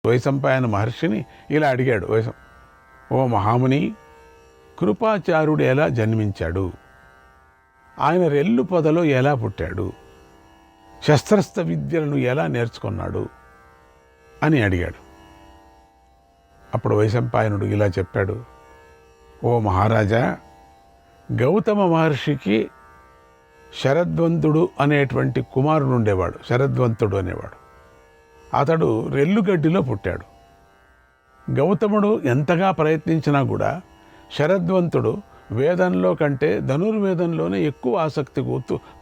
వైశంపాయన మహర్షిని ఇలా అడిగాడు. ఓ మహాముని, కృపాచార్యుడు ఎలా జన్మించాడు? ఆయన రెల్లు పొదలో ఎలా పుట్టాడు? శస్త్రస్త్ర విద్యలను ఎలా నేర్చుకున్నాడు అని అడిగాడు. అప్పుడు వైశంపాయనుడు ఇలా చెప్పాడు. ఓ మహారాజా, గౌతమ మహర్షికి శరద్వంతుడు అనేటువంటి కుమారుడు ఉండేవాడు. శరద్వంతుడు అనేవాడు. అతడు రెల్లుగడ్డిలో పుట్టాడు. గౌతముడు ఎంతగా ప్రయత్నించినా కూడా శరద్వంతుడు వేదంలో కంటే ధనుర్వేదంలోనే ఎక్కువ ఆసక్తి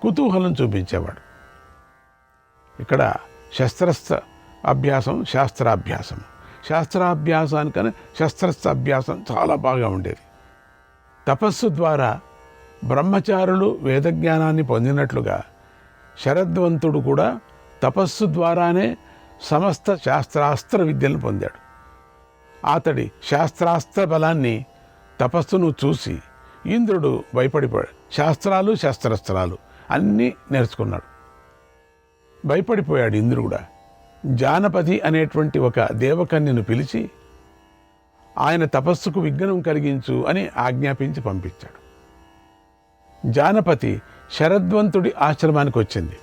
కుతూహలం చూపించేవాడు. ఇక్కడ శస్త్రస్త్ర అభ్యాసం, శాస్త్రాభ్యాసం. శాస్త్రాభ్యాసానికన్నా శస్త్రస్త్ర అభ్యాసం చాలా బాగా ఉండేది. తపస్సు ద్వారా బ్రహ్మచారులు వేదజ్ఞానాన్ని పొందినట్లుగా శరద్వంతుడు కూడా తపస్సు ద్వారానే సమస్త శాస్త్రాస్త్ర విద్యలను పొందాడు. అతడి శాస్త్రాస్త్ర బలాన్ని, తపస్సును చూసి ఇంద్రుడు భయపడిపోయాడు. శాస్త్రాలు శస్త్రాస్త్రాలు అన్నీ నేర్చుకున్నాడు. భయపడిపోయాడు ఇంద్రుడు కూడా. జానపది అనేటువంటి ఒక దేవకన్యను పిలిచి ఆయన తపస్సుకు విఘ్నం కలిగించు అని ఆజ్ఞాపించి పంపించాడు. జానపతి శరద్వంతుడి ఆశ్రమానికి వచ్చింది.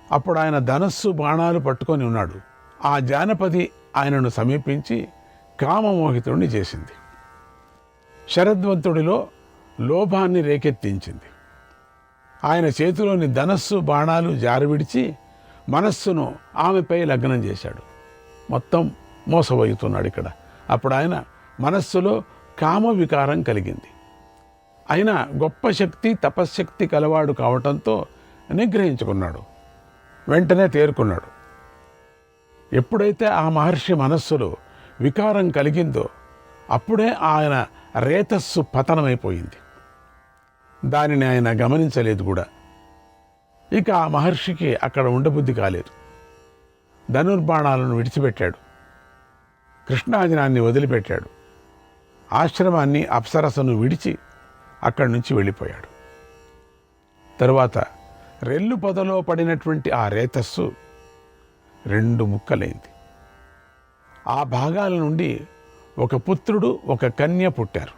అప్పుడు ఆయన ధనస్సు బాణాలు పట్టుకొని ఉన్నాడు. ఆ జానపది ఆయనను సమీపించి కామమోహితుడిని చేసింది. శరద్వంతుడిలో లోభాన్ని రేకెత్తించింది. ఆయన చేతిలోని ధనస్సు బాణాలు జారవిడిచి మనస్సును ఆమెపై లగ్నం చేశాడు. మొత్తం మోసపోతున్నాడు ఇక్కడ. అప్పుడు ఆయన మనస్సులో కామ వికారం కలిగింది. అయినా గొప్ప శక్తి, తపశ్శక్తి కలవాడు కావటంతో నిగ్రహించుకున్నాడు. వెంటనే తేరుకున్నాడు. ఎప్పుడైతే ఆ మహర్షి మనస్సులో వికారం కలిగిందో అప్పుడే ఆయన రేతస్సు పతనమైపోయింది. దానిని ఆయన గమనించలేదు కూడా. ఇక ఆ మహర్షికి అక్కడ ఉండబుద్ధి కాలేదు. ధనుర్బాణాలను విడిచిపెట్టాడు. కృష్ణాజినాన్ని వదిలిపెట్టాడు. ఆశ్రమాన్ని, అప్సరసను విడిచి అక్కడి నుంచి వెళ్ళిపోయాడు. తరువాత రెల్లు పొదలో పడినటువంటి ఆ రేతస్సు 2 ముక్కలైంది. ఆ భాగాల నుండి ఒక పుత్రుడు, ఒక కన్య పుట్టారు.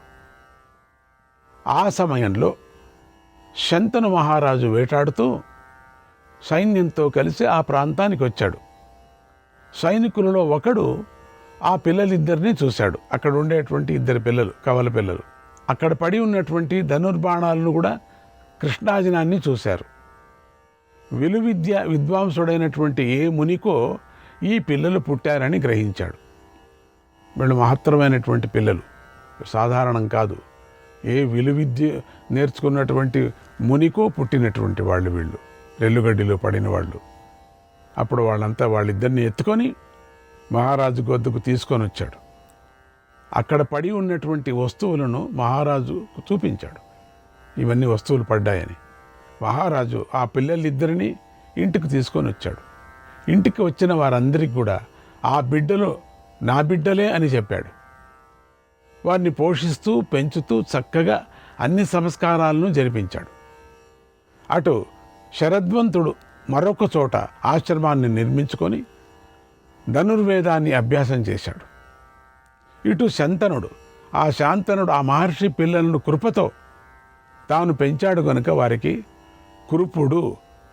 ఆ సమయంలో శంతను మహారాజు వేటాడుతూ సైన్యంతో కలిసి ఆ ప్రాంతానికి వచ్చాడు. సైనికులలో ఒకడు ఆ పిల్లలిద్దరినీ చూశాడు. అక్కడ ఉండేటువంటి 2 పిల్లలు, కవల పిల్లలు. అక్కడ పడి ఉన్నటువంటి ధనుర్బాణాలను కూడా, కృష్ణాజినాన్ని చూశారు. విలువిద్య విద్వాంసుడైనటువంటి ఏ మునికో ఈ పిల్లలు పుట్టారని గ్రహించాడు. వీళ్ళు మహత్తరమైనటువంటి పిల్లలు, సాధారణం కాదు. ఏ విలువిద్య నేర్చుకున్నటువంటి మునికో పుట్టినటువంటి వాళ్ళు వీళ్ళు, రెల్లుగడ్డిలో పడిన వాళ్ళు. అప్పుడు వాళ్ళిద్దరిని ఎత్తుకొని మహారాజు వద్దకు తీసుకొని వచ్చాడు. అక్కడ పడి ఉన్నటువంటి వస్తువులను మహారాజు చూపించాడు. ఇవన్నీ వస్తువులు పడ్డాయని. మహారాజు ఆ పిల్లలిద్దరినీ ఇంటికి తీసుకొని వచ్చాడు. ఇంటికి వచ్చిన వారందరికీ కూడా ఆ బిడ్డలు నా బిడ్డలే అని చెప్పాడు. వారిని పోషిస్తూ, పెంచుతూ చక్కగా అన్ని సంస్కారాలను జరిపించాడు. అటు శరద్వంతుడు మరొక చోట ఆశ్రమాన్ని నిర్మించుకొని ధనుర్వేదాన్ని అభ్యాసం చేశాడు. ఇటు శంతనుడు, ఆ శాంతనుడు ఆ మహర్షి పిల్లలను కృపతో తాను పెంచాడు కనుక వారికి కృపుడు,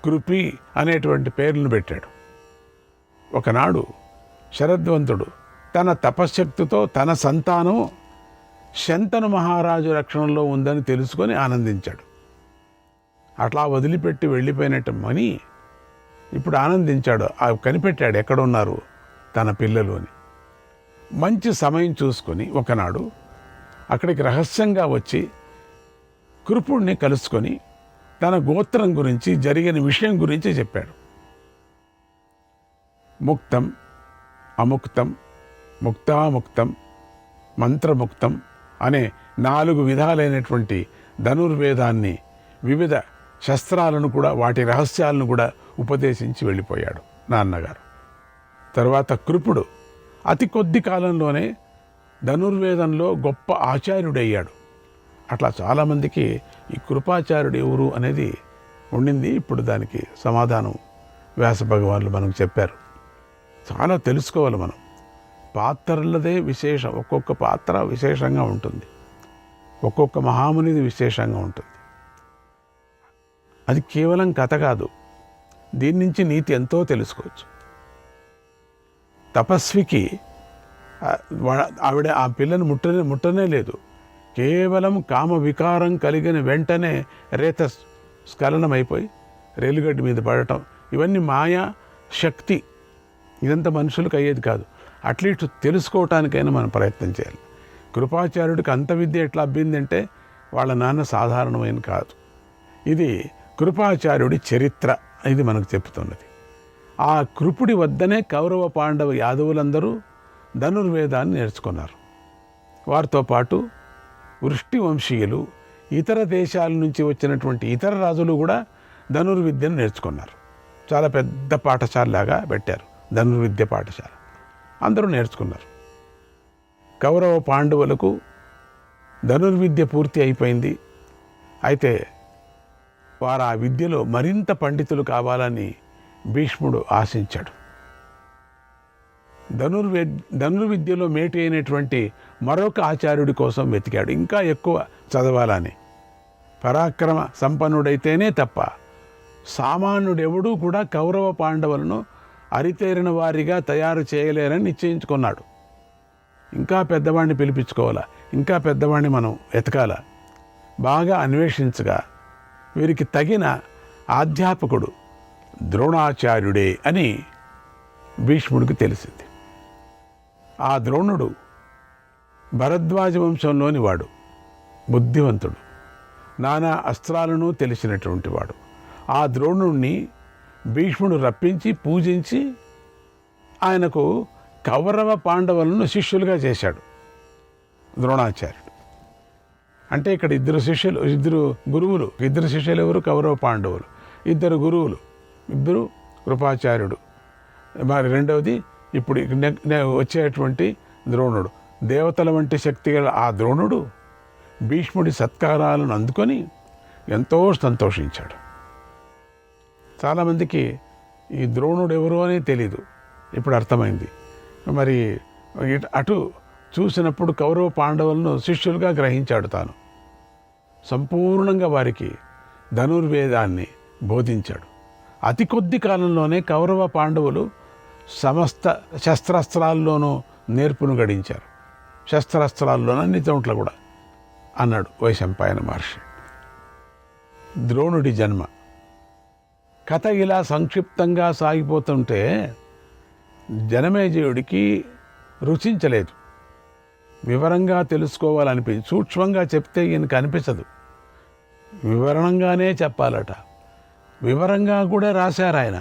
కృపి అనేటువంటి పేర్లను పెట్టాడు. ఒకనాడు శరద్వంతుడు తన తపశ్శక్తితో తన సంతానం శంతను మహారాజు రక్షణలో ఉందని తెలుసుకొని ఆనందించాడు. అట్లా వదిలిపెట్టి వెళ్ళిపోయినట్టు మని ఇప్పుడు ఆనందించాడు. కనిపెట్టాడు ఎక్కడున్నారు తన పిల్లలు అని. మంచి సమయం చూసుకొని ఒకనాడు అక్కడికి రహస్యంగా వచ్చి కృపుణ్ణి కలుసుకొని తన గోత్రం గురించి, జరిగిన విషయం గురించి చెప్పాడు. ముక్తం, అముక్తం, ముక్తాముక్తం, మంత్రముక్తం అనే 4 విధాలైనటువంటి ధనుర్వేదాన్ని, వివిధ శస్త్రాలను కూడా, వాటి రహస్యాలను కూడా ఉపదేశించి వెళ్ళిపోయాడు నాన్నగారు. తర్వాత కృపుడు అతి కొద్ది కాలంలోనే ధనుర్వేదంలో గొప్ప ఆచార్యుడయ్యాడు. అట్లా చాలామందికి ఈ కృపాచార్యుడు ఎవరు అనేది ఉండింది. ఇప్పుడు దానికి సమాధానం వ్యాస భగవానులు మనకు చెప్పారు. చాలా తెలుసుకోవాలి మనం. పాత్రలదే విశేషం, ఒక్కొక్క పాత్ర విశేషంగా ఉంటుంది, ఒక్కొక్క మహామునిది విశేషంగా ఉంటుంది. అది కేవలం కథ కాదు, దీని నుంచి నీతి ఎంతో తెలుసుకోవచ్చు. తపస్వికి ఆవిడ ఆ పిల్లని ముట్టనే లేదు. కేవలం కామ వికారం కలిగిన వెంటనే రేత స్ఖలనమైపోయి రేలుగడ్డి మీద పడటం, ఇవన్నీ మాయా శక్తి. ఇదంతా మనుషులకు అయ్యేది కాదు. అట్లీస్ట్ తెలుసుకోవటానికైనా మనం ప్రయత్నం చేయాలి. కృపాచార్యుడికి అంత విద్య ఎట్లా అబ్బిందంటే వాళ్ళ నాన్న సాధారణమైన కాదు. ఇది కృపాచార్యుడి చరిత్ర, ఇది మనకు చెప్తున్నది. ఆ కృపుడి వద్దనే కౌరవ పాండవ యాదవులందరూ ధనుర్వేదాన్ని నేర్చుకున్నారు. వారితో పాటు వృష్టి వంశీయులు, ఇతర దేశాల నుంచి వచ్చినటువంటి ఇతర రాజులు కూడా ధనుర్విద్యను నేర్చుకున్నారు. చాలా పెద్ద పాఠశాలలాగా పెట్టారు, ధనుర్విద్య పాఠశాల. అందరూ నేర్చుకున్నారు. కౌరవ పాండవులకు ధనుర్విద్య పూర్తి అయిపోయింది. అయితే వారు ఆ విద్యలో మరింత పండితులు కావాలని భీష్ముడు ఆశించాడు. ధనుర్విద్యలో మేటి అయినటువంటి మరొక ఆచార్యుడి కోసం వెతికాడు, ఇంకా ఎక్కువ చదవాలని. పరాక్రమ సంపన్నుడైతేనే తప్ప సామాన్యుడెవడూ కూడా కౌరవ పాండవులను అరితేరిన వారిగా తయారు చేయలేరని నిశ్చయించుకున్నాడు. ఇంకా పెద్దవాడిని పిలిపించుకోవాలా, ఇంకా పెద్దవాడిని మనం వెతకాలా. బాగా అన్వేషించగా వీరికి తగిన అధ్యాపకుడు ద్రోణాచార్యుడే అని భీష్ముడికి తెలిసింది. ఆ ద్రోణుడు భరద్వాజ వంశంలోని వాడు, బుద్ధివంతుడు, నానా అస్త్రాలను తెలిసినటువంటి వాడు. ఆ ద్రోణుణ్ణి భీష్ముడు రప్పించి పూజించి ఆయనకు కౌరవ పాండవులను శిష్యులుగా చేశాడు ద్రోణాచార్యుడు. అంటే ఇక్కడ ఇద్దరు గురువులు. ఇద్దరు శిష్యులు ఎవరు? కౌరవ పాండవులు. ఇద్దరు గురువులు, ఇద్దరు కృపాచార్యుడు, మరి రెండవది ఇప్పుడు వచ్చేటువంటి ద్రోణుడు. దేవతల వంటి శక్తి గల ఆ ద్రోణుడు భీష్ముడి సత్కారాలను అందుకొని ఎంతో సంతోషించాడు. చాలామందికి ఈ ద్రోణుడు ఎవరో అని తెలీదు, ఇప్పుడు అర్థమైంది. మరి అటు చూసినప్పుడు కౌరవ పాండవులను శిష్యులుగా గ్రహించాడు తాను. సంపూర్ణంగా వారికి ధనుర్వేదాన్ని బోధించాడు. అతి కొద్ది కాలంలోనే కౌరవ పాండవులు సమస్త శస్త్రాస్త్రాల్లోనూ నేర్పును గడించారు. శస్త్రాస్త్రాల్లోనూ అన్ని చోట్ల కూడా అన్నాడు వైశంపాయన మహర్షి. ద్రోణుడి జన్మ కథ ఇలా సంక్షిప్తంగా సాగిపోతుంటే జనమేజయుడికి రుచించలేదు. వివరంగా తెలుసుకోవాలనిపించి సూక్ష్మంగా చెప్తే ఈయనకు అనిపించదు, వివరణంగానే చెప్పాలట. వివరంగా కూడా రాశారు ఆయన.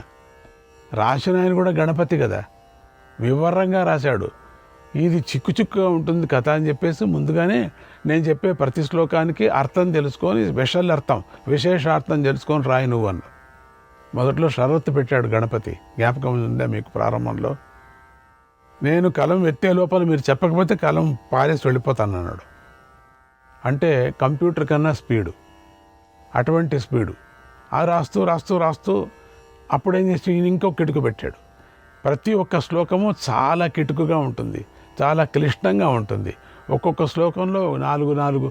రాసిన ఆయన కూడా గణపతి కదా, వివరంగా రాశాడు. ఇది చిక్కుగా ఉంటుంది కథ అని చెప్పేసి ముందుగానే నేను చెప్పే ప్రతి శ్లోకానికి అర్థం తెలుసుకొని, స్పెషల్ అర్థం, విశేషార్థం తెలుసుకొని రాయి నువ్వు అన్న. మొదట్లో షరత్తు పెట్టాడు గణపతి, జ్ఞాపకం ఉందా మీకు? ప్రారంభంలో నేను కలం ఎత్తే లోపల మీరు చెప్పకపోతే కలం పారేసి వెళ్ళిపోతాను అన్నాడు. అంటే కంప్యూటర్ కన్నా స్పీడు, అటువంటి స్పీడు. ఆ రాస్తూ రాస్తూ రాస్తూ అప్పుడేం చేసి ఇంకొక కిటుకు పెట్టాడు. ప్రతి ఒక్క శ్లోకము చాలా కిటుకుగా ఉంటుంది, చాలా క్లిష్టంగా ఉంటుంది. ఒక్కొక్క శ్లోకంలో 4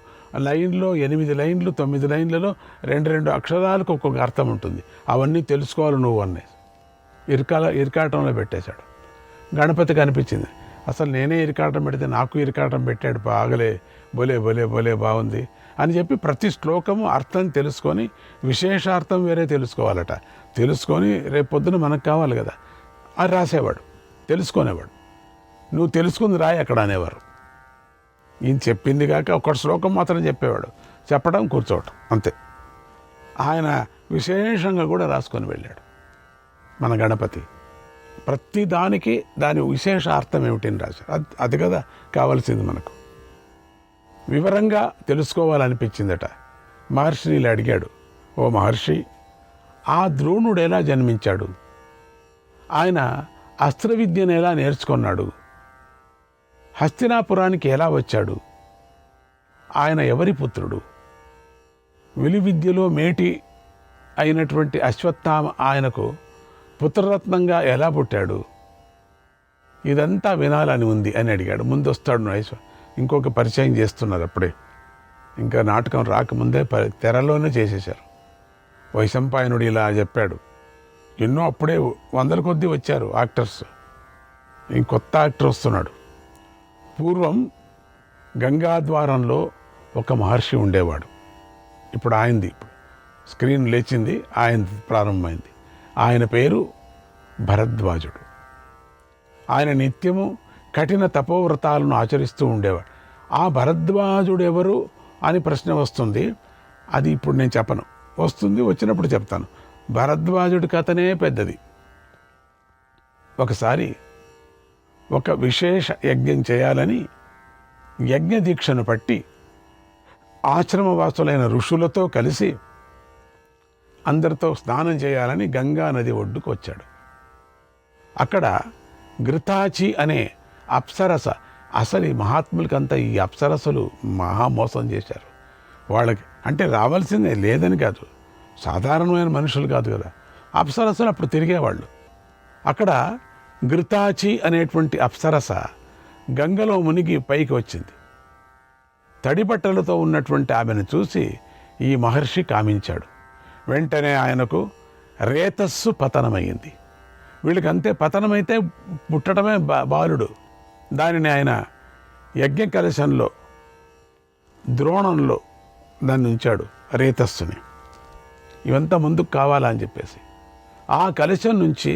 లైన్లో 8 లైన్లు 9 లైన్లలో 2 అక్షరాలకు ఒక్కొక్క అర్థం ఉంటుంది. అవన్నీ తెలుసుకోవాలి నువ్వు అన్నీ ఇరకాటంలో పెట్టేశాడు. గణపతికి అనిపించింది, అసలు నేనే ఇరకాటం పెడితే నాకు ఇరకాటం పెట్టాడు, బాగలే, బొలే బొలే బొలే బాగుంది అని చెప్పి ప్రతి శ్లోకము అర్థం తెలుసుకొని విశేషార్థం వేరే తెలుసుకోవాలట. తెలుసుకొని రేపు పొద్దున మనకు కావాలి కదా అది రాసేవాడు, తెలుసుకునేవాడు. నువ్వు తెలుసుకుంది రాయి అక్కడ అనేవారు. ఈయన చెప్పింది కాక ఒక శ్లోకం మాత్రం చెప్పేవాడు, చెప్పడం కూర్చోవటం అంతే. ఆయన విశేషంగా కూడా రాసుకొని వెళ్ళాడు మన గణపతి. ప్రతి దానికి దాని విశేష అర్థం ఏమిటని రాశారు. అది కదా కావాల్సింది మనకు. వివరంగా తెలుసుకోవాలనిపించిందట. మహర్షిని ఇలా అడిగాడు, ఓ మహర్షి, ఆ ద్రోణుడు ఎలా జన్మించాడు? ఆయన అస్త్ర విద్యను ఎలా నేర్చుకున్నాడు? హస్తినాపురానికి ఎలా వచ్చాడు? ఆయన ఎవరి పుత్రుడు? విలువిద్యలో మేటి అయినటువంటి అశ్వత్థామ ఆయనకు పుత్రరత్నంగా ఎలా పుట్టాడు? ఇదంతా వినాలని ఉంది అని అడిగాడు. ముందు వస్తాడు ఇంకొక పరిచయం చేస్తున్నారు అప్పుడే, ఇంకా నాటకం రాకముందే తెరలోనే చేసేశారు. వైశంపాయనుడు ఇలా చెప్పాడు. ఎన్నో అప్పుడే 100 కొద్దీ వచ్చారు యాక్టర్స్. ఇంకొత్త యాక్టర్ వస్తున్నాడు. పూర్వం గంగాద్వారంలో ఒక మహర్షి ఉండేవాడు. ఇప్పుడు ఆయనది, ఇప్పుడు స్క్రీన్ లేచింది, ఆయనది ప్రారంభమైంది. ఆయన పేరు భరద్వాజుడు. ఆయన నిత్యము కఠిన తపోవ్రతాలను ఆచరిస్తూ ఉండేవాడు. ఆ భరద్వాజుడు ఎవరు అని ప్రశ్న వస్తుంది. అది ఇప్పుడు నేను చెప్పను, వస్తుంది, వచ్చినప్పుడు చెప్తాను. భరద్వాజుడి కథనే పెద్దది. ఒకసారి ఒక విశేష యజ్ఞం చేయాలని యజ్ఞ దీక్షను పట్టి ఆశ్రమవాసులైన ఋషులతో కలిసి అందరితో స్నానం చేయాలని గంగా నది ఒడ్డుకు వచ్చాడు. అక్కడ ఘృతాచి అనే అప్సరస, అసలు ఈ మహాత్ములకంతా ఈ అప్సరసలు మహామోసం చేశారు. వాళ్ళకి అంటే రావాల్సిందే లేదని కాదు, సాధారణమైన మనుషులు కాదు కదా, అప్సరసలు అప్పుడు తిరిగేవాళ్ళు. అక్కడ ఘృతాచి అనేటువంటి అప్సరస గంగలో మునిగి పైకి వచ్చింది. తడిబట్టలతో ఉన్నటువంటి ఆమెను చూసి ఈ మహర్షి కామించాడు. వెంటనే ఆయనకు రేతస్సు పతనమైంది. వీళ్ళకి అంతే, పతనమైతే పుట్టడమే బాలుడు. దానిని ఆయన యజ్ఞ కలశంలో ద్రోణంలో దాన్ని ఉంచాడు, రేతస్సుని. ఇవంతా ముందుకు కావాలని చెప్పేసి ఆ కలశం నుంచి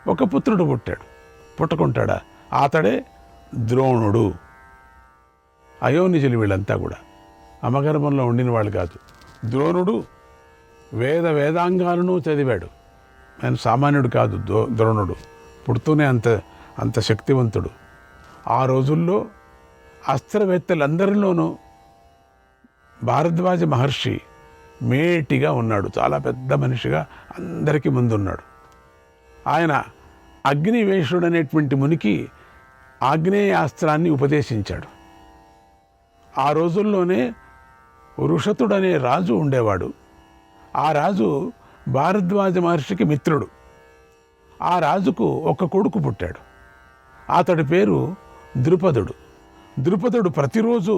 ఒక పుత్రుడు పుట్టాడు. పుట్టుకుంటాడా? అతడే ద్రోణుడు. అయోనిజులు వీళ్ళంతా కూడా అమగర్భంలో ఉండిన వాళ్ళు కాదు. ద్రోణుడు వేదాంగాలను చదివాడు. ఆయన సామాన్యుడు కాదు ద్రోణుడు. పుడుతూనే అంత శక్తివంతుడు. ఆ రోజుల్లో అస్త్రవేత్తలందరిలోనూ భారద్వాజ మహర్షి మేటిగా ఉన్నాడు. చాలా పెద్ద మనిషిగా అందరికీ ముందున్నాడు. ఆయన అగ్నివేశుడు అనేటువంటి మునికి ఆగ్నేయాస్త్రాన్ని ఉపదేశించాడు. ఆ రోజుల్లోనే వృషతుడనే రాజు ఉండేవాడు. ఆ రాజు భారద్వాజ మహర్షికి మిత్రుడు. ఆ రాజుకు ఒక కొడుకు పుట్టాడు. అతడి పేరు ద్రుపదుడు. ద్రుపదుడు ప్రతిరోజు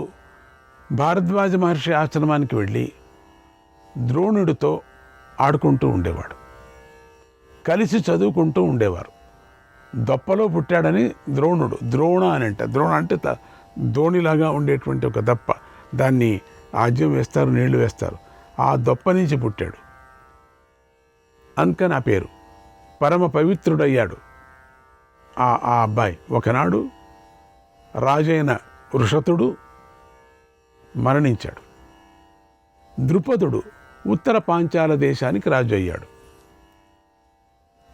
భారద్వాజ మహర్షి ఆశ్రమానికి వెళ్ళి ద్రోణుడితో ఆడుకుంటూ ఉండేవాడు. కలిసి చదువుకుంటూ ఉండేవారు. దొప్పలో పుట్టాడని ద్రోణుడు, ద్రోణ అని అంట. ద్రోణ అంటే దోణిలాగా ఉండేటువంటి ఒక దప్ప, దాన్ని ఆజ్యం వేస్తారు, నీళ్లు వేస్తారు. ఆ దొప్ప నుంచి పుట్టాడు. అందుకని ఆ పేరు. పరమ పవిత్రుడయ్యాడు ఆ అబ్బాయి. ఒకనాడు రాజైన వృషతుడు మరణించాడు. ద్రుపదుడు ఉత్తర పాంచాల దేశానికి రాజు అయ్యాడు.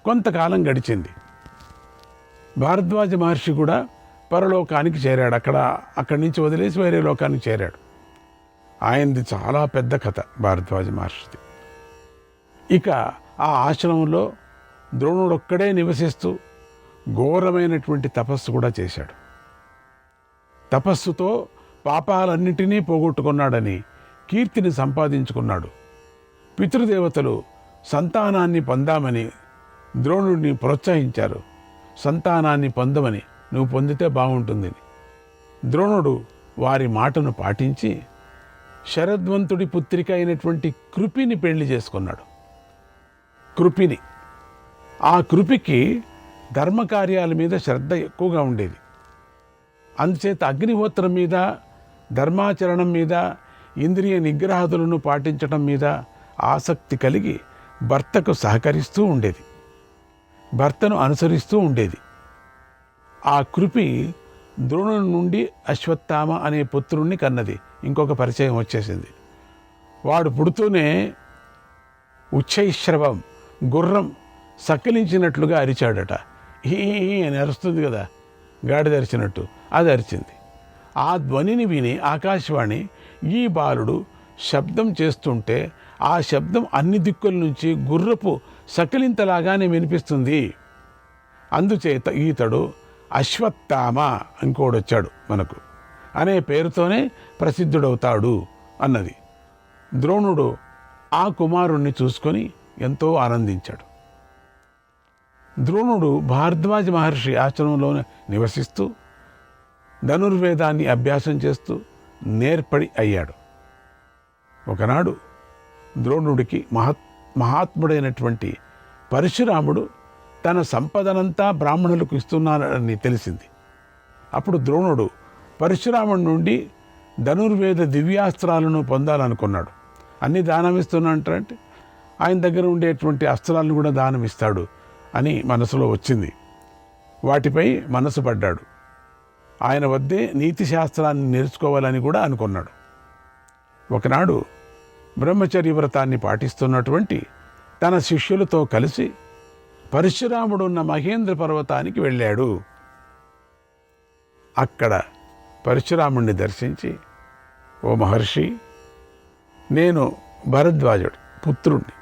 కొంతకాలం గడిచింది. భారద్వాజ మహర్షి కూడా పరలోకానికి చేరాడు. అక్కడి నుంచి వదిలేసి వేరే లోకానికి చేరాడు. ఆయనది చాలా పెద్ద కథ భారద్వాజ మహర్షిది. ఇక ఆ ఆశ్రమంలో ద్రోణుడొక్కడే నివసిస్తూ ఘోరమైనటువంటి తపస్సు కూడా చేశాడు. తపస్సుతో పాపాలన్నిటినీ పోగొట్టుకున్నాడని కీర్తిని సంపాదించుకున్నాడు. పితృదేవతలు సంతానాన్ని పొందామని ద్రోణుడిని ప్రోత్సహించారు. సంతానాన్ని పొందమని, నువ్వు పొందితే బాగుంటుంది. ద్రోణుడు వారి మాటను పాటించి శరద్వంతుడి పుత్రిక అయినటువంటి కృపిని పెళ్లి చేసుకున్నాడు. కృపిని. ఆ కృపికి ధర్మకార్యాల మీద శ్రద్ధ ఎక్కువగా ఉండేది. అందుచేత అగ్నిహోత్రం మీద, ధర్మాచరణం మీద, ఇంద్రియ నిగ్రహాదులను పాటించడం మీద ఆసక్తి కలిగి భర్తకు సహకరిస్తూ ఉండేది. భర్తను అనుసరిస్తూ ఉండేది. ఆ కృపి ద్రోణుడి నుండి అశ్వత్థామ అనే పుత్రుణ్ణి కన్నది. ఇంకొక పరిచయం వచ్చేసింది. వాడు పుడుతూనే ఉచ్చైశ్రవం, గుర్రం సకిలించినట్లుగా అరిచాడట. ఈ అని అరుస్తుంది కదా, గాడిద అరిచినట్టు, అది అరిచింది. ఆ ధ్వనిని విని ఆకాశవాణి ఈ బాలుడు శబ్దం చేస్తుంటే ఆ శబ్దం అన్ని దిక్కుల నుంచి గుర్రపు సకిలింతలాగానే వినిపిస్తుంది. అందుచేత ఈతడు అశ్వత్థామ, ఇంకోడొచ్చాడు మనకు, అనే పేరుతోనే ప్రసిద్ధుడవుతాడు అన్నది. ద్రోణుడు ఆ కుమారుణ్ణి చూసుకొని ఎంతో ఆనందించాడు. ద్రోణుడు భారద్వాజ మహర్షి ఆశ్రమంలో నివసిస్తూ ధనుర్వేదాన్ని అభ్యాసం చేస్తూ నేర్పడి అయ్యాడు. ఒకనాడు ద్రోణుడికి మహాత్ముడైనటువంటి పరశురాముడు తన సంపదనంతా బ్రాహ్మణులకు ఇస్తున్నాడని తెలిసింది. అప్పుడు ద్రోణుడు పరశురాముడి నుండి ధనుర్వేద దివ్యాస్త్రాలను పొందాలనుకున్నాడు. అన్ని దానం ఇస్తున్నట్టే ఆయన దగ్గర ఉండేటువంటి అస్త్రాలను కూడా దానం ఇస్తాడు అని మనసులో వచ్చింది. వాటిపై మనసు పడ్డాడు. ఆయన వద్దే నీతి శాస్త్రాన్ని నేర్చుకోవాలని కూడా అనుకున్నాడు. ఒకనాడు బ్రహ్మచర్య వ్రతాన్ని పాటిస్తున్నటువంటి తన శిష్యులతో కలిసి పరశురాముడు ఉన్న మహేంద్ర పర్వతానికి వెళ్ళాడు. అక్కడ పరశురాముడిని దర్శించి, ఓ మహర్షి, నేను భరద్వాజుడి పుత్రుణ్ణి,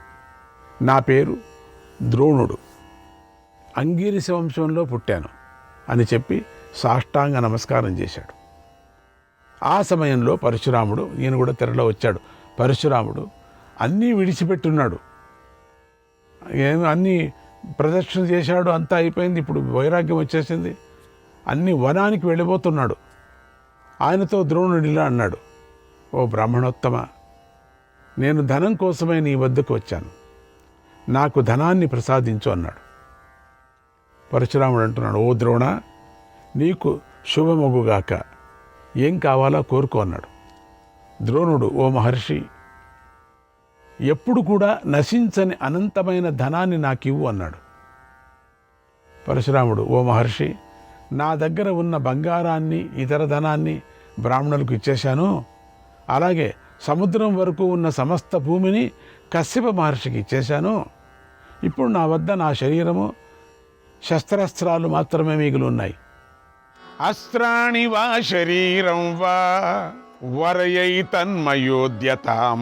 నా పేరు ద్రోణుడు, అంగీరస వంశంలో పుట్టాను అని చెప్పి సాష్టాంగ నమస్కారం చేశాడు. ఆ సమయంలో పరశురాముడు, ఈయన కూడా తెరలో వచ్చాడు. పరశురాముడు అన్నీ విడిచిపెట్టున్నాడు. అన్నీ ప్రదక్షిణ చేశాడు, అంతా అయిపోయింది. ఇప్పుడు వైరాగ్యం వచ్చేసింది. అన్ని వనానికి వెళ్ళిపోతున్నాడు. ఆయనతో ద్రోణుడు ఇలా అన్నాడు, ఓ బ్రాహ్మణోత్తమ, నేను ధనం కోసమే నీ వద్దకు వచ్చాను, నాకు ధనాన్ని ప్రసాదించు అన్నాడు. పరశురాముడు అంటున్నాడు, ఓ ద్రోణ, నీకు శుభమగుగాక, ఏం కావాలో కోరుకో అన్నాడు. ద్రోణుడు, ఓ మహర్షి, ఎప్పుడు కూడా నశించని అనంతమైన ధనాన్ని నాకివ్వు అన్నాడు. పరశురాముడు, ఓ మహర్షి, నా దగ్గర ఉన్న బంగారాన్ని ఇతర ధనాన్ని బ్రాహ్మణులకు ఇచ్చేశాను, అలాగే సముద్రం వరకు ఉన్న సమస్త భూమిని కశ్యప మహర్షికి ఇచ్చేశాను. ఇప్పుడు నా వద్ద నా శరీరము శస్త్రాస్త్రాలు మాత్రమే మిగిలి ఉన్నాయి. అస్త్రాణి వా శరీరం వా వరయై తన్మయోద్యతాం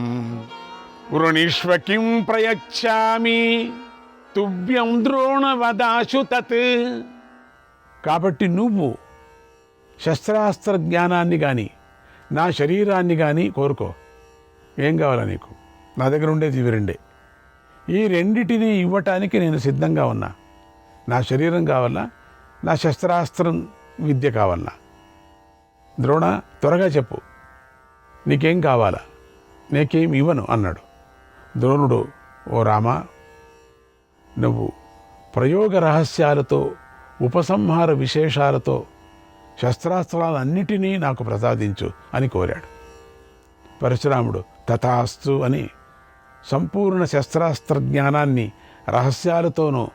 వృణీష్వ కిం ప్రయచ్చామి తుభ్యం ద్రోణ వదాశు తత్. కాబట్టి నువ్వు శస్త్రాస్త్ర జ్ఞానాన్ని కానీ నా శరీరాన్ని కానీ కోరుకో. ఏం కావాలా నీకు? నా దగ్గర ఉండేది ఇవి రెండే. ఈ రెండిటిని ఇవ్వటానికి నేను సిద్ధంగా ఉన్నా. నా శరీరం కావాలా, నా శస్త్రాస్త్రం విద్య కావాలా? ద్రోణ, త్వరగా చెప్పు, నీకేం కావాలా? నీకేం ఇవ్వను అన్నాడు. ద్రోణుడు, ఓ రామా, నువ్వు ప్రయోగ రహస్యాలతో ఉపసంహార విశేషాలతో శస్త్రాస్త్రాలన్నిటినీ నాకు ప్రసాదించు అని కోరాడు. పరశురాముడు తథాస్తు అని సంపూర్ణ శస్త్రాస్త్ర జ్ఞానాన్ని రహస్యాలతోనూ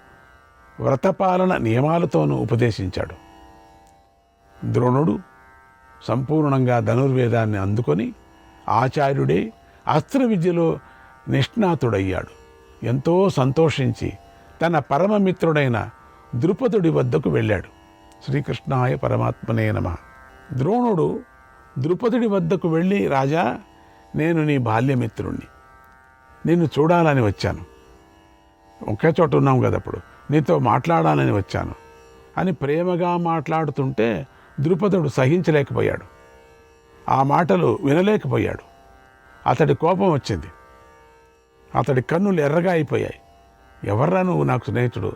వ్రతపాలన నియమాలతోనూ ఉపదేశించాడు. ద్రోణుడు సంపూర్ణంగా ధనుర్వేదాన్ని అందుకొని ఆచార్యుడే అస్త్ర విద్యలో నిష్ణాతుడయ్యాడు. ఎంతో సంతోషించి తన పరమమిత్రుడైన ద్రుపదుడి వద్దకు వెళ్ళాడు. శ్రీకృష్ణాయ పరమాత్మనే నమః. ద్రోణుడు ద్రుపదుడి వద్దకు వెళ్ళి, రాజా, నేను నీ బాల్యమిత్రుణ్ణి, నిన్ను చూడాలని వచ్చాను, ఒకే చోట ఉన్నాం కదా, అప్పుడు నీతో మాట్లాడాలని వచ్చాను అని ప్రేమగా మాట్లాడుతుంటే ద్రుపదుడు సహించలేకపోయాడు. ఆ మాటలు వినలేకపోయాడు. అతడి కోపం వచ్చింది. అతడి కన్నులు ఎర్రగా అయిపోయాయి. ఎవర్రా నువ్వు నాకు స్నేహితుడు?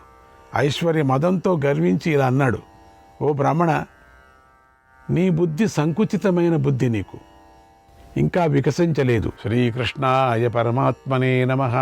ఐశ్వర్య మదంతో గర్వించి ఇలా అన్నాడు, ఓ బ్రాహ్మణ, నీ బుద్ధి సంకుచితమైన బుద్ధి, నీకు ఇంకా వికసించలేదు. శ్రీకృష్ణాయ పరమాత్మనే నమః.